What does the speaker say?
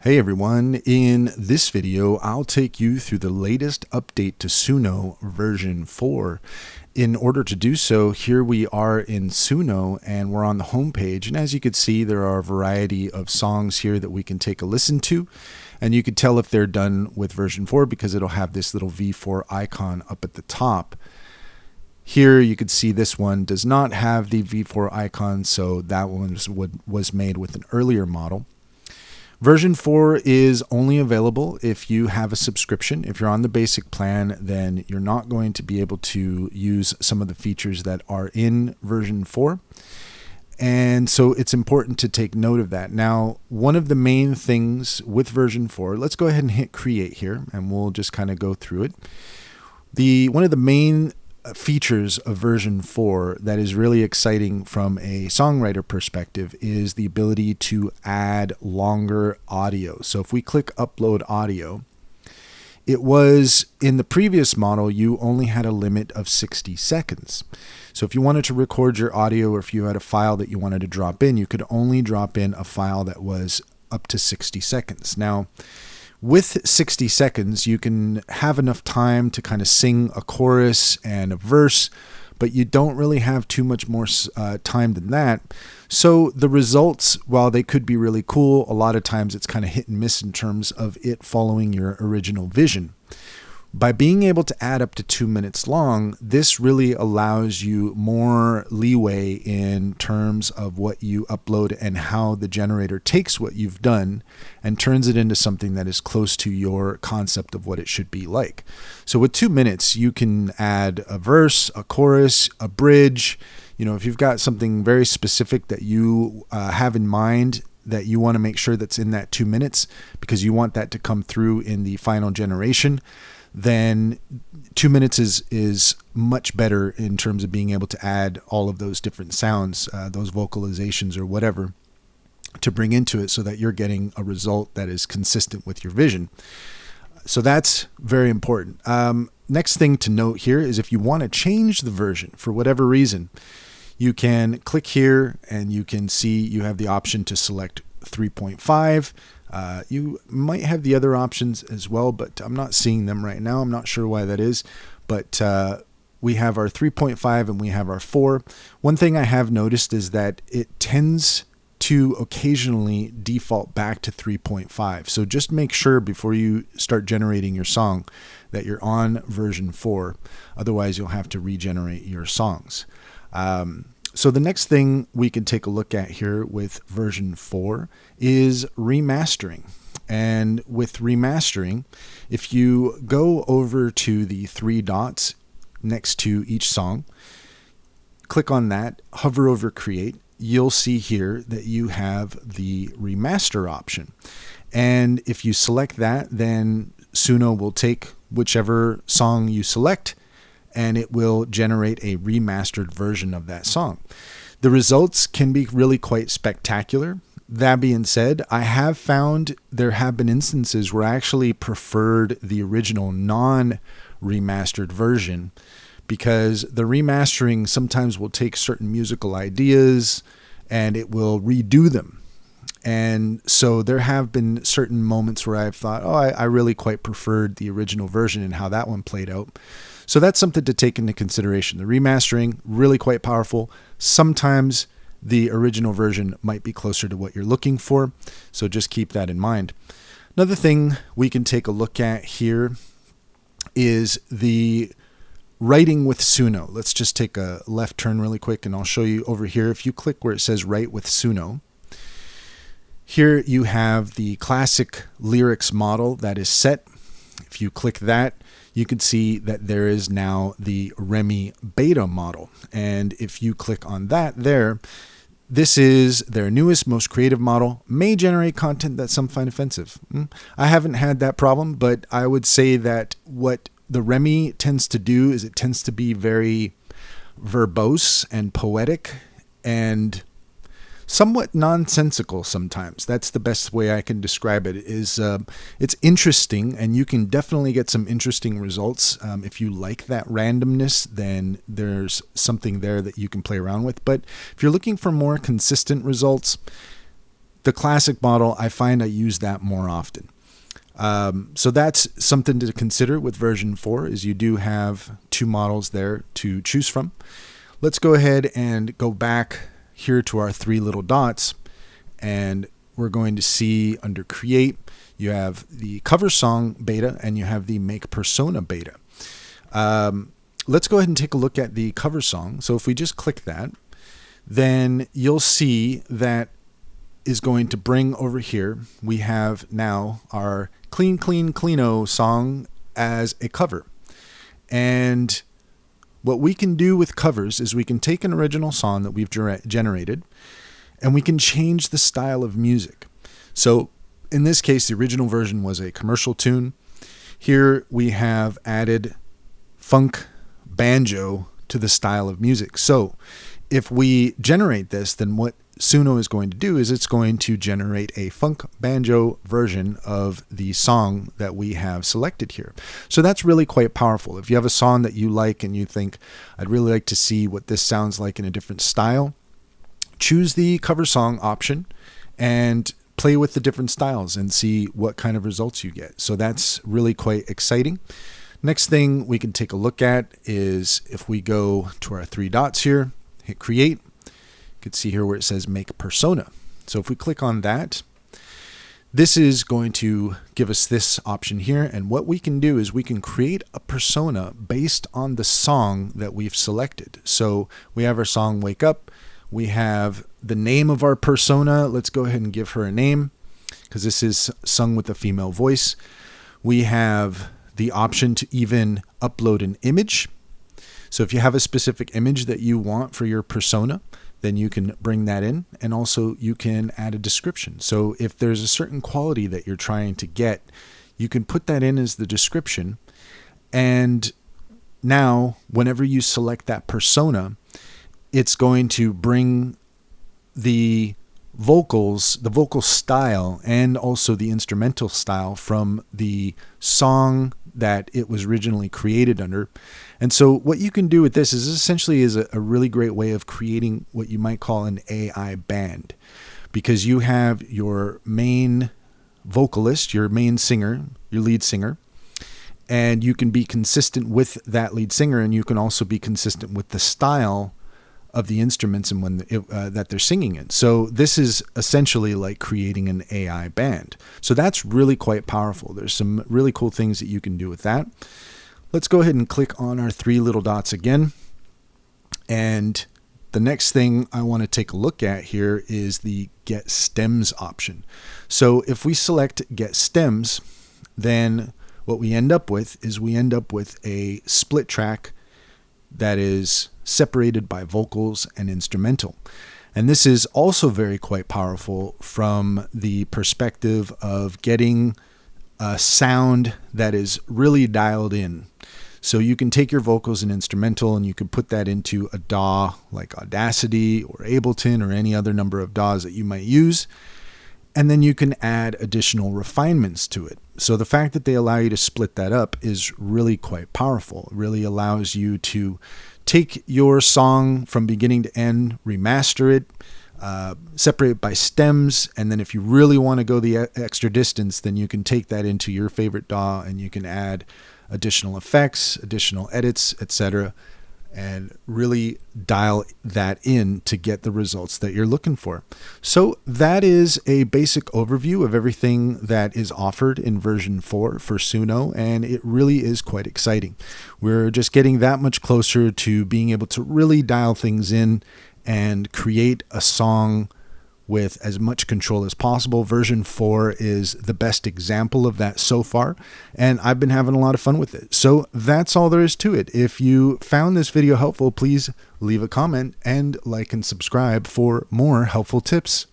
Hey everyone, in this video I'll take you through the latest update to Suno version 4. In order to do so, here we are in Suno and we're on the home page, and as you can see there are a variety of songs here that we can take a listen to, and you can tell if they're done with version 4 because it'll have this little V4 icon up at the top. Here you can see this one does not have the V4 icon, so that one was made with an earlier model. Version 4 is only available if you have a subscription. If you're on the basic plan, then you're not going to be able to use some of the features that are in version 4. And so it's important to take note of that. Now, one of the main things with version 4, let's go ahead and hit create here and we'll just kind of go through it. One of the main features of version 4 that is really exciting from a songwriter perspective is the ability to add longer audio. So if we click upload audio, it was in the previous model you only had a limit of 60 seconds. So if you wanted to record your audio, or if you had a file that you wanted to drop in, you could only drop in a file that was up to 60 seconds. Now, with 60 seconds, you can have enough time to kind of sing a chorus and a verse, but you don't really have too much more time than that. So the results, while they could be really cool, a lot of times it's kind of hit and miss in terms of it following your original vision. By being able to add up to 2 minutes long, this really allows you more leeway in terms of what you upload and how the generator takes what you've done and turns it into something that is close to your concept of what it should be like. So with 2 minutes, you can add a verse, a chorus, a bridge. You know, if you've got something very specific that you have in mind that you want to make sure that's in that 2 minutes because you want that to come through in the final generation, then 2 minutes is much better in terms of being able to add all of those different sounds, those vocalizations or whatever, to bring into it so that you're getting a result that is consistent with your vision. So that's very important. Next thing to note here is if you want to change the version for whatever reason, you can click here and you can see you have the option to select 3.5. You might have the other options as well, but I'm not seeing them right now. I'm not sure why that is, but we have our 3.5 and we have our 4. One thing I have noticed is that it tends to occasionally default back to 3.5. So just make sure before you start generating your song that you're on version 4. Otherwise, you'll have to regenerate your songs. So the next thing we can take a look at here with version 4 is remastering. And with remastering, if you go over to the 3 dots next to each song, click on that, hover over create, you'll see here that you have the remaster option. And if you select that, then Suno will take whichever song you select and it will generate a remastered version of that song. The results can be really quite spectacular. That being said, I have found there have been instances where I actually preferred the original non-remastered version because the remastering sometimes will take certain musical ideas and it will redo them. And so there have been certain moments where I've thought, oh, I really quite preferred the original version and how that one played out. So that's something to take into consideration. The remastering, really quite powerful. Sometimes the original version might be closer to what you're looking for, so just keep that in mind. Another thing we can take a look at here is the writing with Suno. Let's just take a left turn really quick and I'll show you over here. If you click where it says write with Suno, here you have the classic lyrics model that is set. If you click that, you can see that there is now the Remi beta model. And if you click on that there, this is their newest, most creative model, may generate content that some find offensive. I haven't had that problem, but I would say that what the Remi tends to do is it tends to be very verbose and poetic and somewhat nonsensical sometimes. That's the best way I can describe it. It's interesting, and you can definitely get some interesting results. If you like that randomness, then there's something there that you can play around with. But if you're looking for more consistent results, the classic model, I find I use that more often. So that's something to consider with version 4, is you do have 2 models there to choose from. Let's go ahead and go back here to our 3 little dots, and we're going to see under Create, you have the cover song beta and you have the make persona beta. Let's go ahead and take a look at the cover song. So if we just click that, then you'll see that is going to bring over here, we have now our Clean Clean Cleano song as a cover. And what we can do with covers is we can take an original song that we've generated and we can change the style of music. So in this case, the original version was a commercial tune. Here we have added funk banjo to the style of music. So if we generate this, then what Suno is going to do is it's going to generate a funk banjo version of the song that we have selected here. So that's really quite powerful. If you have a song that you like and you think, I'd really like to see what this sounds like in a different style, choose the cover song option and play with the different styles and see what kind of results you get. So that's really quite exciting. Next thing we can take a look at is if we go to our 3 dots here, hit Create, you can see here where it says Make Persona. So if we click on that, this is going to give us this option here. And what we can do is we can create a persona based on the song that we've selected. So we have our song Wake Up. We have the name of our persona. Let's go ahead and give her a name because this is sung with a female voice. We have the option to even upload an image. So if you have a specific image that you want for your persona, then you can bring that in, and also you can add a description. So if there's a certain quality that you're trying to get, you can put that in as the description. And now whenever you select that persona, it's going to bring the vocals, the vocal style, and also the instrumental style from the song that it was originally created under. And so what you can do with this is essentially a really great way of creating what you might call an AI band, because you have your main vocalist, your main singer, your lead singer, and you can be consistent with that lead singer, and you can also be consistent with the style of the instruments and when that they're singing in. So this is essentially like creating an AI band. So that's really quite powerful. There's some really cool things that you can do with that. Let's go ahead and click on our 3 little dots again. And the next thing I want to take a look at here is the Get Stems option. So if we select Get Stems, then what we end up with is we end up with a split track that is separated by vocals and instrumental. And this is also very quite powerful from the perspective of getting a sound that is really dialed in. So you can take your vocals and instrumental and you can put that into a DAW like Audacity or Ableton or any other number of DAWs that you might use. And then you can add additional refinements to it. So the fact that they allow you to split that up is really quite powerful. It really allows you to take your song from beginning to end, remaster it, separate it by stems, and then if you really want to go the extra distance, then you can take that into your favorite DAW and you can add additional effects, additional edits, etc., and really dial that in to get the results that you're looking for. So that is a basic overview of everything that is offered in version 4 for Suno, and it really is quite exciting. We're just getting that much closer to being able to really dial things in and create a song with as much control as possible. Version 4 is the best example of that so far, and I've been having a lot of fun with it. So that's all there is to it. If you found this video helpful, please leave a comment and like and subscribe for more helpful tips.